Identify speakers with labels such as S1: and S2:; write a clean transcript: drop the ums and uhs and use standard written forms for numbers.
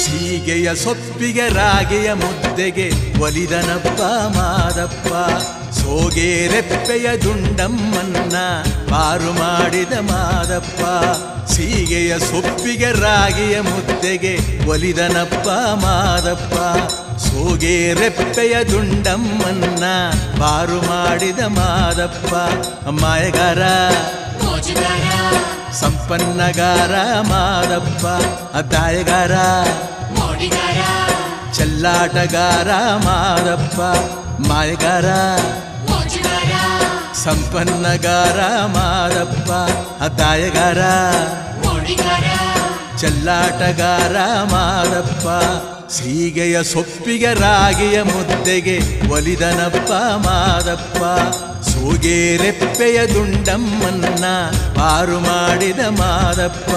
S1: ಸೀಗೆಯ ಸೊಪ್ಪಿಗೆ ರಾಗೆಯ ಮುದ್ದೆಗೆ ಒಲಿದನಪ್ಪ ಮಾದಪ್ಪ. ಸೋಗೆ ರೆಪ್ಪೆಯ ದುಂಡಮ್ಮನ್ನ ಪಾರು ಮಾಡಿದ ಮಾದಪ್ಪ. ಸೀಗೆಯ ಸೊಪ್ಪಿಗೆ ರಾಗೆಯ ಮುದ್ದೆಗೆ ಒಲಿದನಪ್ಪ ಮಾದಪ್ಪ. ಸೋಗೆ ರೆಪ್ಪೆಯ ದುಂಡಮ್ಮನ್ನ ಪಾರು ಮಾಡಿದ ಮಾದಪ್ಪ. ಮಾಯಗಾರ ಸಂಪನ್ನಗಾರ ಮಾದಪ್ಪ. ಅದಾಯಗಾರ ಚೆಲ್ಲಾಟಗಾರ ಮಾದಪ್ಪ. ಮಾಯಗಾರ ಸಂಪನ್ನಗಾರ ಮಾದಪ್ಪ. ಅದಾಯಗಾರ ಚೆಲ್ಲಾಟಗಾರ ಮಾದಪ್ಪ. ಸೀಗೆಯ ಸೊಪ್ಪಿಗೆ ರಾಗಿಯ ಮುದ್ದೆಗೆ ಒಲಿದನಪ್ಪ ಮಾದಪ್ಪ. ಸೋಗೆ ರೆಪ್ಪೆಯ ದುಂಡಮ್ಮನ್ನ ಪಾರು ಮಾಡಿದ ಮಾದಪ್ಪ.